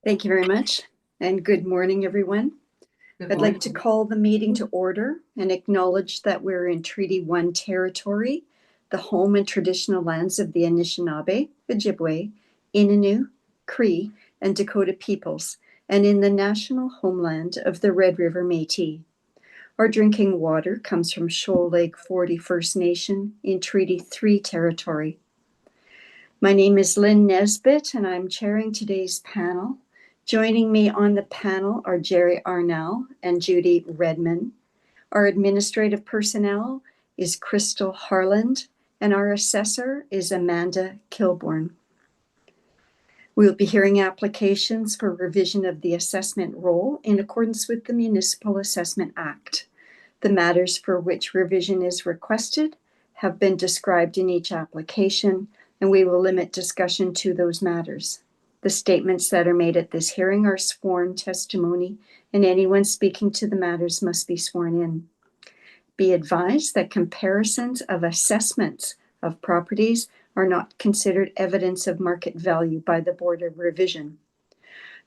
Thank you very much, and good morning, everyone. I'd like to call the meeting to order and acknowledge that we're in Treaty 1 territory, the home and traditional lands of the Anishinaabe, Ojibwe, Innu, Cree, and Dakota peoples, and in the national homeland of the Red River Métis. Our drinking water comes from Shoal Lake 40 First Nation in Treaty 3 territory. My name is Lynn Nesbitt, and I'm chairing today's panel. Joining me on the panel are Jerry Arnell and Judy Redman. Our administrative personnel is Crystal Harland, and our assessor is Amanda Kilbourne. We'll be hearing applications for revision of the assessment roll in accordance with the Municipal Assessment Act. The matters for which revision is requested have been described in each application, and we will limit discussion to those matters. The statements that are made at this hearing are sworn testimony, and anyone speaking to the matters must be sworn in. Be advised that comparisons of assessments of properties are not considered evidence of market value by the Board of Revision.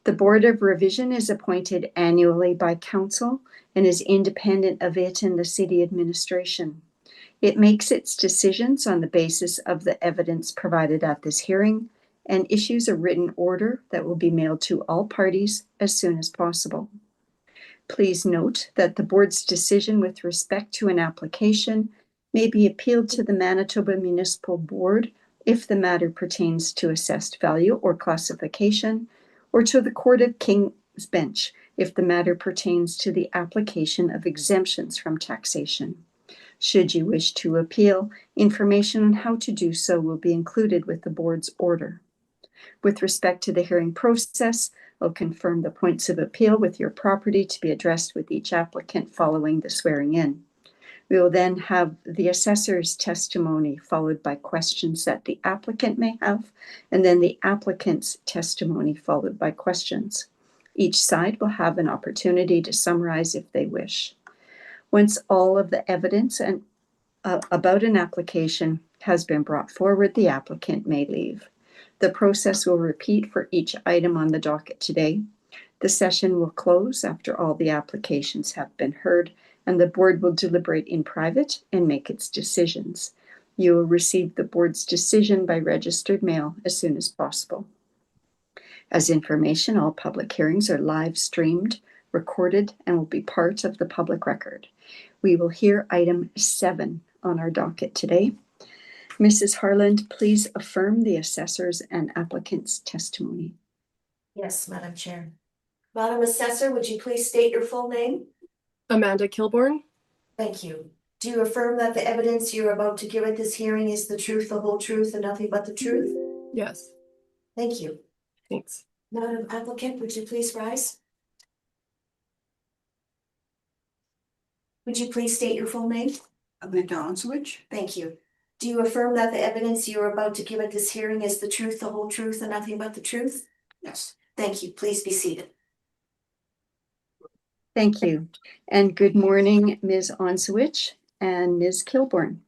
The Board of Revision is appointed annually by Council and is independent of it and the City Administration. It makes its decisions on the basis of the evidence provided at this hearing and issues a written order that will be mailed to all parties as soon as possible. Please note that the board's decision with respect to an application may be appealed to the Manitoba Municipal Board if the matter pertains to assessed value or classification, or to the Court of King's Bench if the matter pertains to the application of exemptions from taxation. Should you wish to appeal, information on how to do so will be included with the board's order. With respect to the hearing process, I'll confirm the points of appeal with your property to be addressed with each applicant following the swearing in. We will then have the assessor's testimony followed by questions that the applicant may have, and then the applicant's testimony followed by questions. Each side will have an opportunity to summarize if they wish. Once all of the evidence about an application has been brought forward, the applicant may leave. The process will repeat for each item on the docket today. The session will close after all the applications have been heard, and the board will deliberate in private and make its decisions. You will receive the board's decision by registered mail as soon as possible. As information, all public hearings are live streamed, recorded, and will be part of the public record. We will hear item 7 on our docket today. Mrs. Harland, please affirm the assessor's and applicant's testimony. Yes, Madam Chair. Madam Assessor, would you please state your full name? Amanda Kilbourne. Thank you. Do you affirm that the evidence you're about to give at this hearing is the truth, the whole truth, and nothing but the truth? Yes. Thank you. Thanks. Madam Applicant, would you please rise? Would you please state your full name? Amanda Onswich. Thank you. Do you affirm that the evidence you are about to give at this hearing is the truth, the whole truth, and nothing but the truth? Yes. Thank you. Please be seated. Thank you. And good morning, Ms. Onswich and Ms. Kilbourne.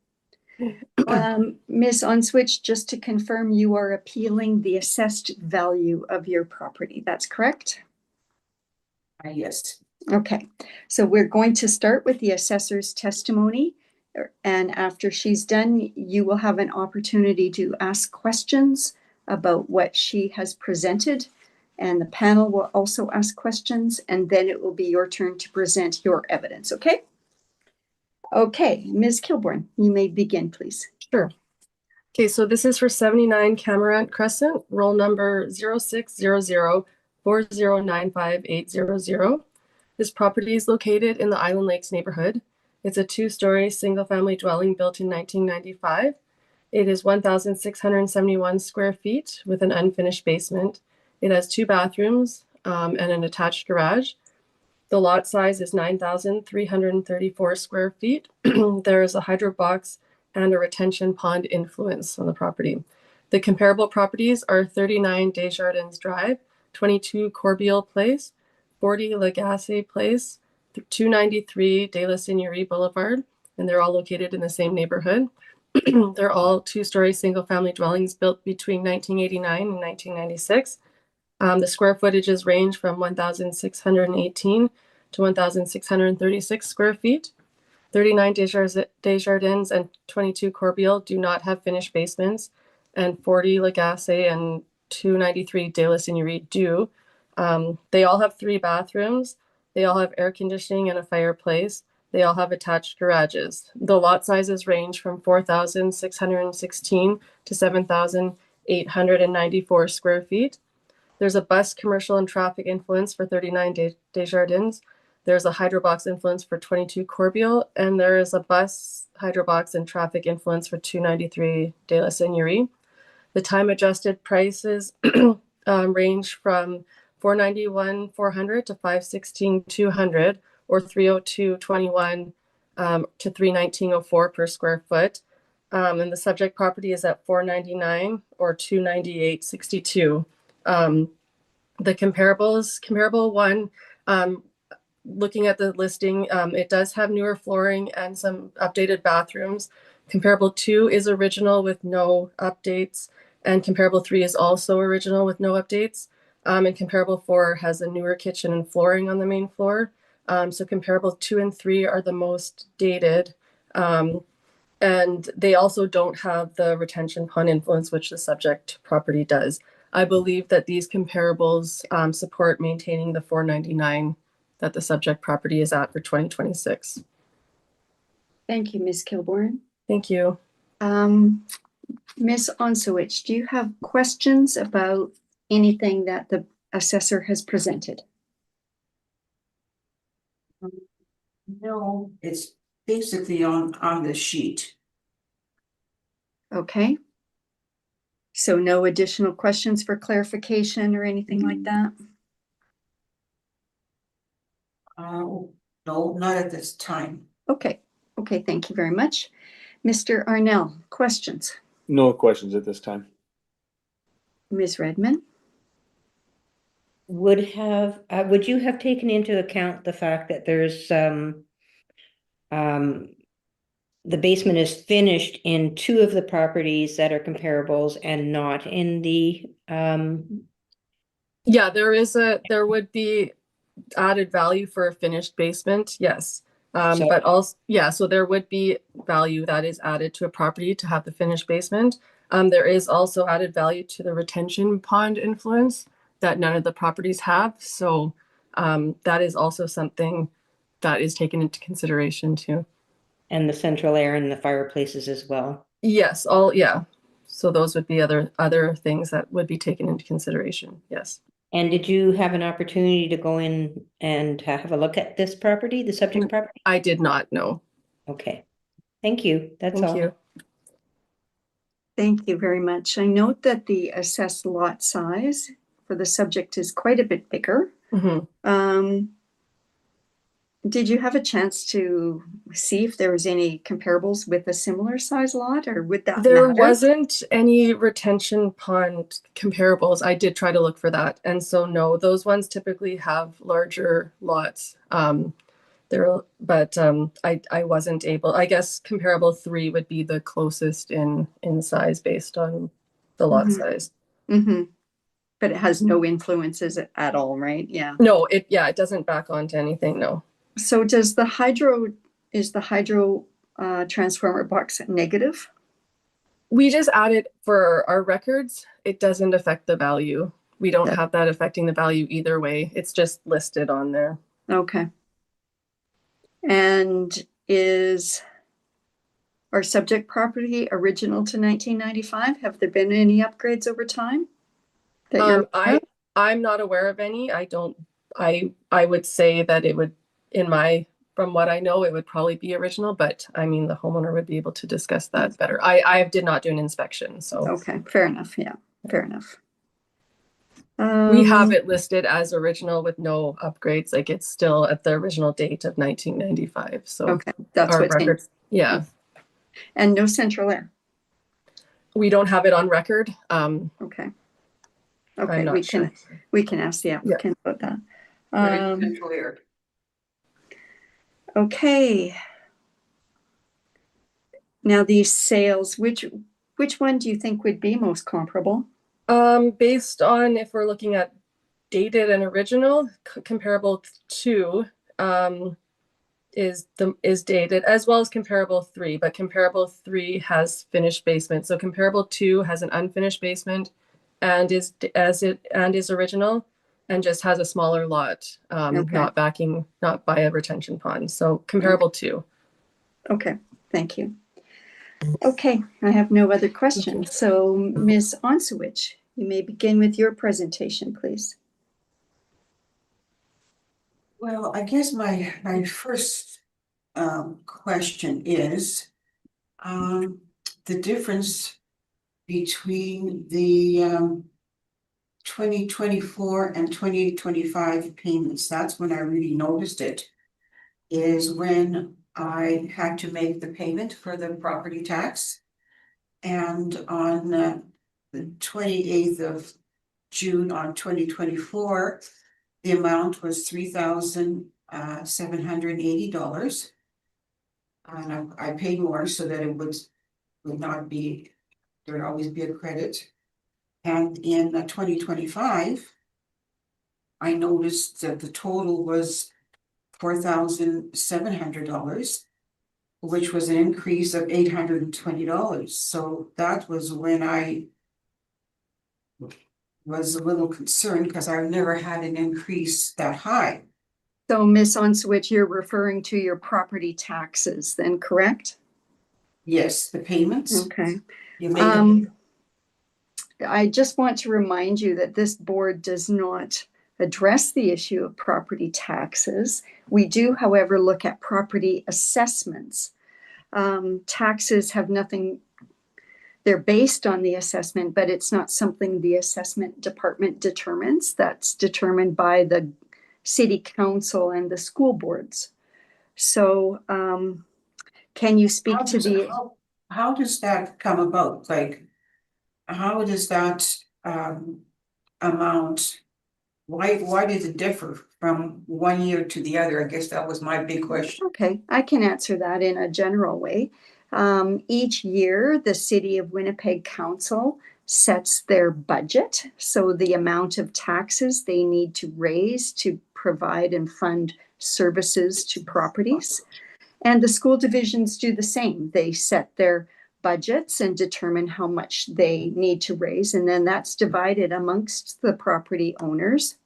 Ms. Onswich, just to confirm, you are appealing the assessed value of your property. That's correct? Yes. Okay. So we're going to start with the assessor's testimony. And after she's done, you will have an opportunity to ask questions about what she has presented. And the panel will also ask questions, and then it will be your turn to present your evidence, okay? Okay, Ms. Kilbourne, you may begin, please. Sure. Okay, so this is for 79 Camarant Crescent, roll number 0600409580. This property is located in the Island Lakes neighborhood. It's a 2-story single-family dwelling built in 1995. It is 1,671 square feet with an unfinished basement. It has 2 bathrooms and an attached garage. The lot size is 9,334 square feet. There is a hydro box and a retention pond influence on the property. The comparable properties are 39 Desjardins Drive, 22 Corbeil Place, 40 Lagasse Place, 293 De La Seigneurie Boulevard, and they're all located in the same neighborhood. They're all 2-story single-family dwellings built between 1989 and 1996. The square footages range from 1,618 to 1,636 square feet. 39 Desjardins and 22 Corbeil do not have finished basements, and 40 Lagacé and 293 De La Seigneurie do. They all have 3 bathrooms. They all have air conditioning and a fireplace. They all have attached garages. The lot sizes range from 4,616 to 7,894 square feet. There's a bus, commercial, and traffic influence for 39 Desjardins. There's a hydrobox influence for 22 Corbeil, and there is a bus, hydrobox, and traffic influence for 293 De La Seigneurie. The time-adjusted prices range from $491,400 to $516,200, or $302,21 to $319,04 per square foot. And the subject property is at $499 or $298.62. The comparable one, looking at the listing, it does have newer flooring and some updated bathrooms. Comparable 2 is original with no updates, and comparable 3 is also original with no updates. And comparable 4 has a newer kitchen and flooring on the main floor. So comparable 2 and 3 are the most dated. And they also don't have the retention pond influence, which the subject property does. I believe that these comparables support maintaining the $499 that the subject property is at for 2026. Thank you, Ms. Kilbourne. Thank you. Ms. Onsowich, do you have questions about anything that the assessor has presented? No, it's basically on the sheet. Okay. So no additional questions for clarification or anything like that? No, not at this time. Okay. Okay, thank you very much. Mr. Arnell, questions? No questions at this time. Ms. Redmond? Would you have taken into account the fact that there's the basement is finished in 2 of the properties that are comparables and not in the Yeah, there would be added value for a finished basement, yes. So- But also, yeah, so there would be value that is added to a property to have the finished basement. There is also added value to the retention pond influence that none of the properties have. So that is also something that is taken into consideration too. and the central air and the fireplaces as well. Yes, yeah. So those would be other things that would be taken into consideration. Yes. And did you have an opportunity to go in and have a look at this property, the subject property? I did not know. Okay. Thank you. That's Thank all. you. Thank you very much. I note that the assessed lot size for the subject is quite a bit bigger. Mm-hmm. Did you have a chance to see if there was any comparables with a similar size lot, or would that There matter? wasn't any retention pond comparables. I did try to look for that. And so no, those ones typically have larger lots. I wasn't able, I guess comparable 3 would be the closest in size based on the lot size. Mm-hmm. But it has no influences at all, right? Yeah. No, it doesn't back onto anything, no. So is the hydro transformer box negative? We just added for our records. It doesn't affect the value. We don't have that affecting the value either way. It's just listed on there. Okay. And is our subject property original to 1995? Have there been any upgrades over time? I'm not aware of any. I would say that it would, from what I know, it would probably be original, but I mean, the homeowner would be able to discuss that better. I did not do an inspection, so. Okay, fair enough. Yeah, fair enough. We have it listed as original with no upgrades. Like it's still at the original date of 1995. So okay, that's our what's records. Yeah. And no central air. We don't have it on record. Okay. Okay, I'm not sure. we can ask the applicant about that. Central air. Okay. Now these sales, which one do you think would be most comparable? Based on if we're looking at dated and original. Comparable 2 is dated, as well as comparable 3, but comparable 3 has finished basement. So comparable 2 has an unfinished basement and is original and just has a smaller lot, Okay. not by a retention pond. So comparable 2. Okay, thank you. Okay, I have no other questions. So Ms. Onsowich, you may begin with your presentation, please. Well, I guess my first question is the difference between the 2024 and 2025 payments. That's when I really noticed it, is when I had to make the payment for the property tax. And on the 28th of June on 2024, the amount was $3,780. And I paid more so that it would not be, there would always be a credit. And in 2025, I noticed that the total was $4,700, which was an increase of $820. So that was when I was a little concerned because I've never had an increase that high. So Ms. Onsowich, you're referring to your property taxes then, correct? Yes, the payments. Okay. You made I just want to remind you that this board does not address the issue of property taxes. We do, however, look at property assessments. Taxes have nothing, they're based on the assessment, but it's not something the assessment department determines. That's determined by the city council and the school boards. So can you speak to the... How does that come about? Like, how does that amount, why does it differ from one year to the other? I guess that was my big question. Okay, I can answer that in a general way. Each year, the City of Winnipeg Council sets their budget. So the amount of taxes they need to raise to provide and fund services to properties. And the school divisions do the same. They set their budgets and determine how much they need to raise. And then that's divided amongst the property owners.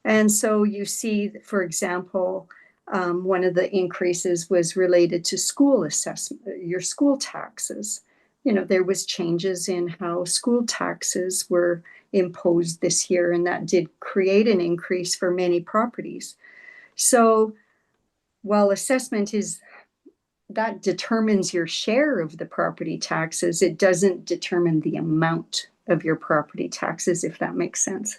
And so you see, for example, one of the increases was related to school assessment, your school taxes. You know, there was changes in how school taxes were imposed this year, and that did create an increase for many properties. So while assessment is, that determines your share of the property taxes, it doesn't determine the amount of your property taxes, if that makes sense.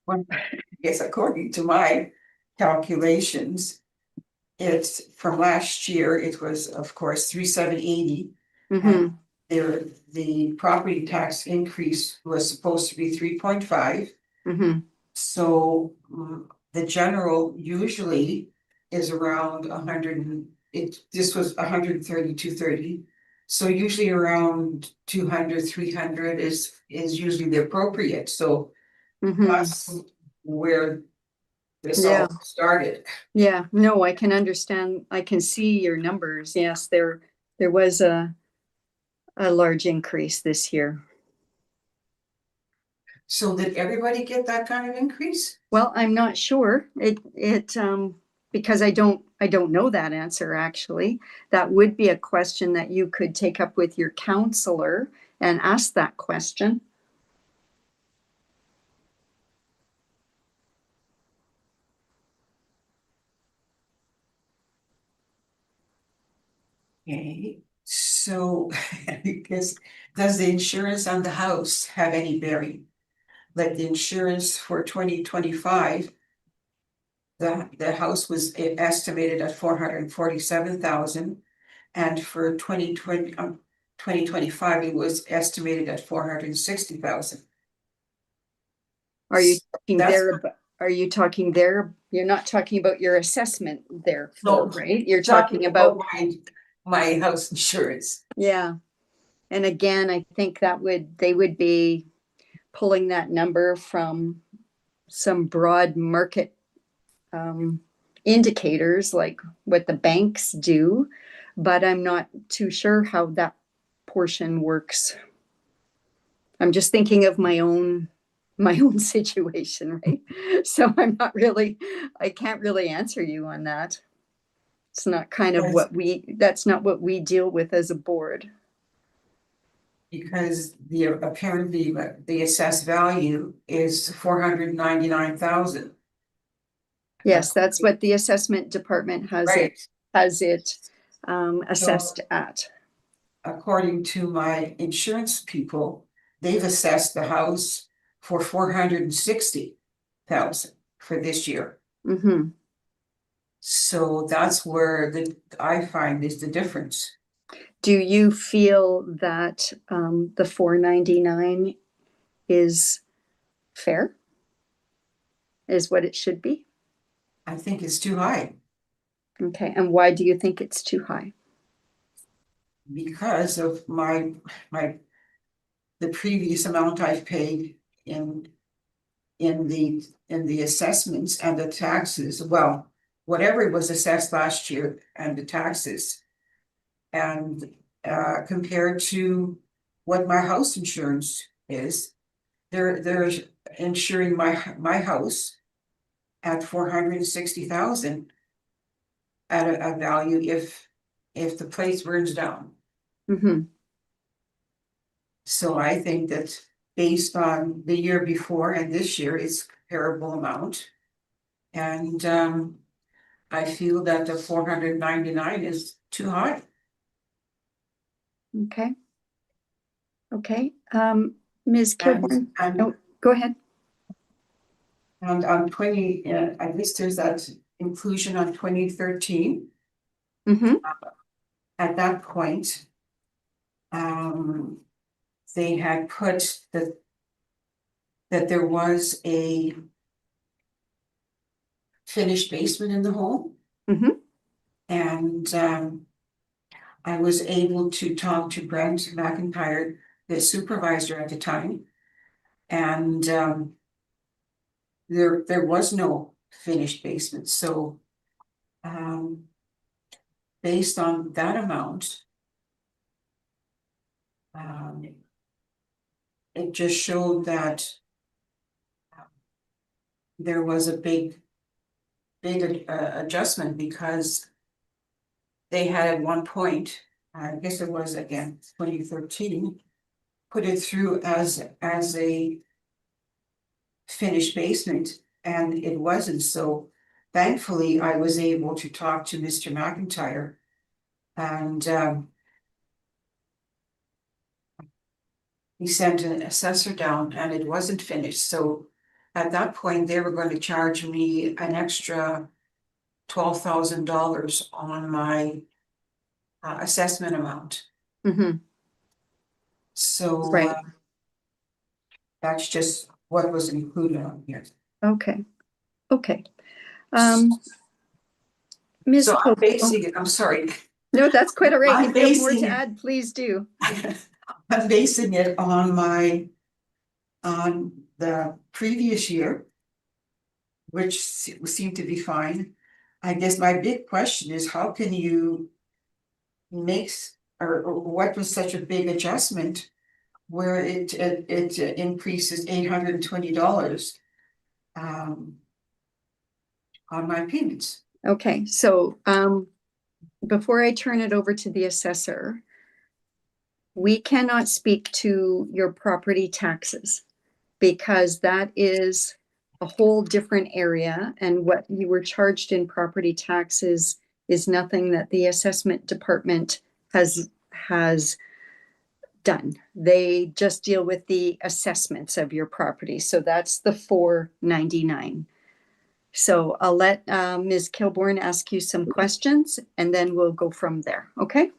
Well, yes, according to my calculations, it's from last year, it was, of course, 3,780. Mm-hmm. The property tax increase was supposed to be 3.5. Mm-hmm. So the general usually is around 100, this was 130, 230. So usually around 200, 300 is usually the appropriate. So Mm-hmm. that's where this Yeah. all started. Yeah, no, I can understand. I can see your numbers. Yes, there was a large increase this year. So did everybody get that kind of increase? Well, I'm not sure. Because I don't know that answer actually. That would be a question that you could take up with your counselor and ask that question. Okay, so because does the insurance on the house have any bearing? Like the insurance for 2025, the house was estimated at 447,000, and for 2025 it was estimated at 460,000. Are you talking That's- there? Are you talking there? You're not talking about your assessment there, No, right? You're talking about my house insurance. Yeah. And again, I think they would be pulling that number from some broad market indicators like what the banks do, but I'm not too sure how that portion works. I'm just thinking of my own situation, right? So I can't really answer you on that. It's not kind of that's not what we deal with as a board. Because apparently the assessed value is 499,000. Yes, that's what the assessment department has Right. assessed at. According to my insurance people, they've assessed the house for 460,000 for this year. Mm-hmm. So that's where I find is the difference. Do you feel that the 499 is fair? Is what it should be? I think it's too high Okay, and why do you think it's too high? because of the previous amount I've paid in the assessments and the taxes. Well, whatever was assessed last year and the taxes. And compared to what my house insurance is, they're insuring my house at 460,000 at a value if the place burns down. Mm-hmm. So I think that based on the year before and this year, it's comparable amount. And I feel that the 499 is too high. Okay. Okay. Ms. Kilborn, And go ahead. and on 20, I guess there's that inclusion on 2013. Mm-hmm. At that point, they had put that there was a finished basement in the home. Mm-hmm. And I was able to talk to Brent McIntyre, the supervisor at the time, and there was no finished basement. So based on that amount, it just showed that there was a big adjustment because they had at one point, I guess it was again 2013, put it through as a finished basement, and it wasn't. So thankfully I was able to talk to Mr. McIntyre, and he sent an assessor down and it wasn't finished. So at that point, they were going to charge me an extra $12,000 on my assessment amount. Mm-hmm. So Right. that's just what was included on here. Okay. Okay. Ms. So I'm Kilborn, basing it, I'm sorry. no, that's quite all right. I'm If you have more basing to it- add, please do. I'm basing it on the previous year, which seemed to be fine. I guess my big question is, how can you make, or what was such a big adjustment where it increases $820 on my payments? Okay, so before I turn it over to the assessor, we cannot speak to your property taxes because that is a whole different area, and what you were charged in property taxes is nothing that the assessment department has done. They just deal with the assessments of your property. So that's the 499. So I'll let Ms. Kilborn ask you some questions and then we'll go from there. Okay?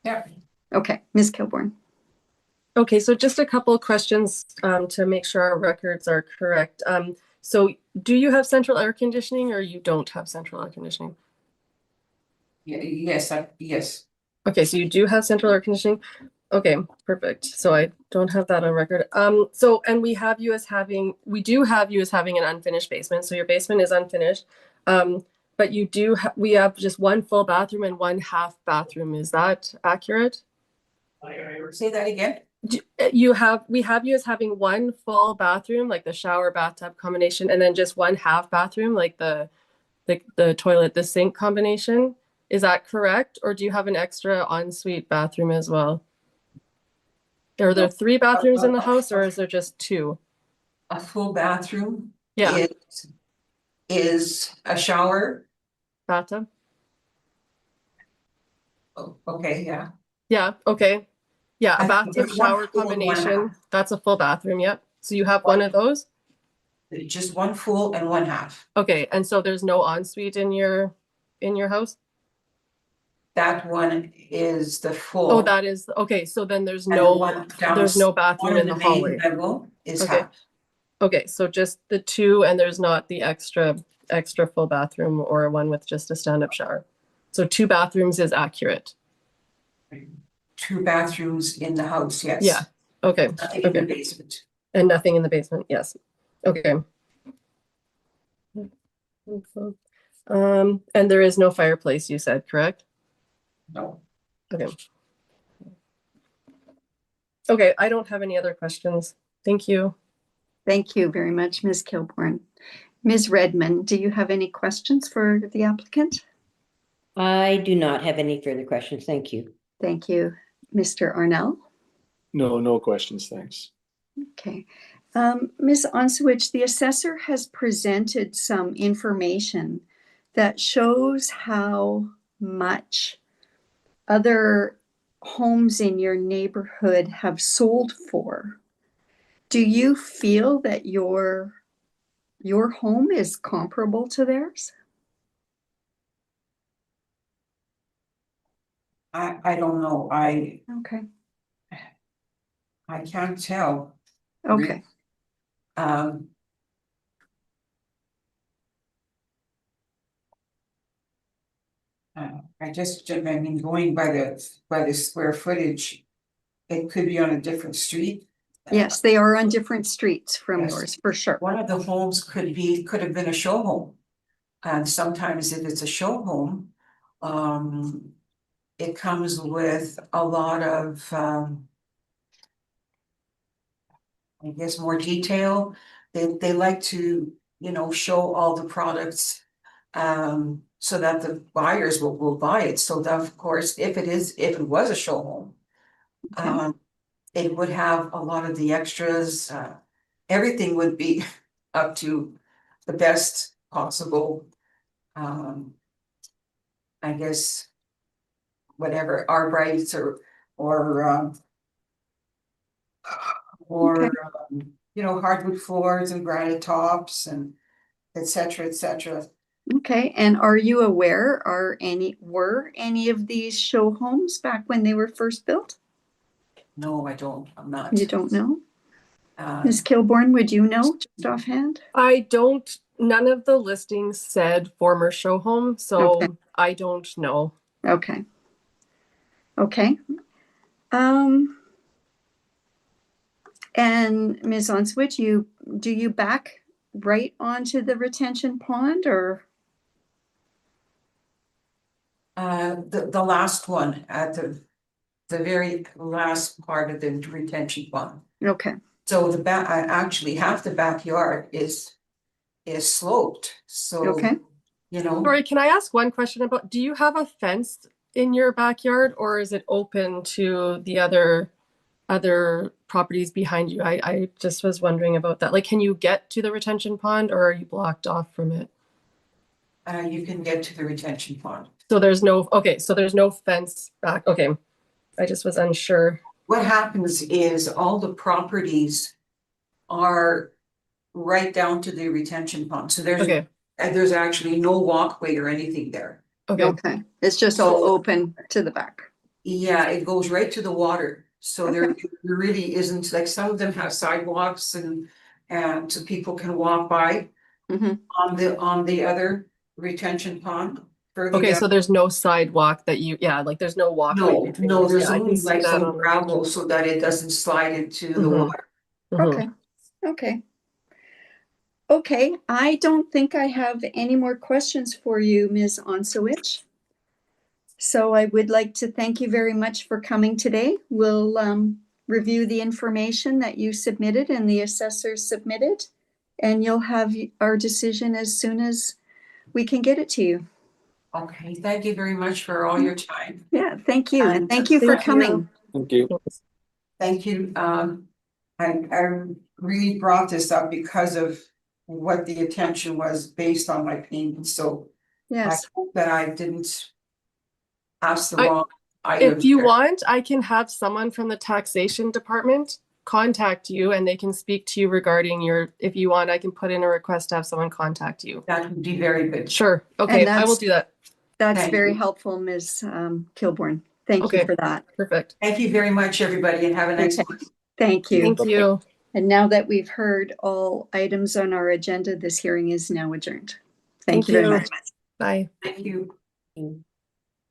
Yeah. Okay, Ms. Kilborn. Okay, so just a couple of questions to make sure our records are correct. So do you have central air conditioning or you don't have central air conditioning? Yeah, yes, yes. Okay, so you do have central air conditioning. Okay, perfect. So I don't have that on record. So, and we do have you as having an unfinished basement. So your basement is unfinished. But we have just one full bathroom and one half bathroom. Is that accurate? Say that again? We have you as having one full bathroom, like the shower bathtub combination, and then just one half bathroom, like the toilet, the sink combination. Is that correct? Or do you have an extra ensuite bathroom as well? Are there 3 bathrooms in the house, or is there just 2? A full bathroom. Yeah. Is a shower. Bathtub? Oh, okay, yeah. Yeah, okay. Yeah, a I think bathtub it's one shower full and one combination. half. That's a full bathroom, yep. So you have one of those? Just one full and one half. Okay, and so there's no ensuite in your house? That one is the full. Oh, that is, okay, so then there's And the no one bathroom one in of the main hallway. level is Okay. half. Okay, so just the 2 and there's not the extra full bathroom or one with just a stand-up shower. So 2 bathrooms is accurate. 2 bathrooms in the house, yes. Yeah, okay, Nothing in the okay. basement. And nothing in the basement, yes. Okay. And there is no fireplace, you said, correct? No. Okay. Okay, I don't have any other questions. Thank you. Thank you very much, Ms. Kilborn. Ms. Redmond, do you have any questions for the applicant? I do not have any further questions. Thank you. Thank you. Mr. Arnell? No questions, thanks. Okay. Ms. Onsowich, the assessor has presented some information that shows how much other homes in your neighborhood have sold for. Do you feel that your home is comparable to theirs? I don't know. Okay. I can't tell. Okay. Um. I mean, going by the square footage, it could be on a different street. Yes, they are on different streets from Yes. yours, for sure. One of the homes could have been a show home. And sometimes if it's a show home, it comes with a lot of, I guess, more detail. They like to, show all the products, so that the buyers will buy it. So that, of course, if it was a show home, Okay. it would have a lot of the extras, everything would be up to the best possible, I guess, whatever, arbrights or Okay. hardwood floors and granite tops and et cetera, et cetera. Okay, and are you aware, were any of these show homes back when they were first built? No, I don't, I'm not. You don't know? Uh, Ms. Kilborn, would you know just offhand? None of the listings said former show home, so Okay. I don't know. Okay. Okay. And Ms. Onswich, do you back right onto the retention pond or? the last one at the very last part of the retention pond. Okay. So actually half the backyard is sloped, so. Okay. Sorry, can I ask one question do you have a fence in your backyard, or is it open to the other properties behind you? I just was wondering about that. Like, can you get to the retention pond, or are you blocked off from it? You can get to the retention pond. So there's no fence back. Okay. I just was unsure. What happens is all the properties are right down to the retention pond, so Okay. there's actually no walkway or anything there. Okay. Okay. It's just all open to the back. Yeah, it goes right to the water, so there Okay. really isn't, like, some of them have sidewalks and so people can walk by Mhm. on the other retention pond. further Okay, down. so there's no sidewalk that you, yeah, like there's no walkway No, between no, these. there's Yeah, I can only see like that some on the gravel picture. so that it doesn't slide into the Mhm. water. Mhm. Okay, okay. Okay, I don't think I have any more questions for you, Ms. Onsowich. So I would like to thank you very much for coming today. We'll review the information that you submitted and the assessor submitted, and you'll have our decision as soon as we can get it to you. Okay, thank you very much for all your time. Yeah, thank you, and And thank you for thank you. coming. Thank you. Thank you. I really brought this up because of what the attention was based on my payment, so I Yes, hope that I didn't ask the I- wrong item. If you want, I can have someone from the taxation department contact you and they can speak to you regarding your, if you want, I can put in a request to have someone contact you. That would be very good. Sure. Okay, I will that's- do that. that's Thank very you. helpful, Ms. Kilborn. Thank you Okay. for that. Perfect. Thank you very much, everybody, and have a nice Okay. one. Thank you. Thank you. And now that we've heard all items on our agenda, this hearing is now adjourned. Thank you very much. Bye. Thank you.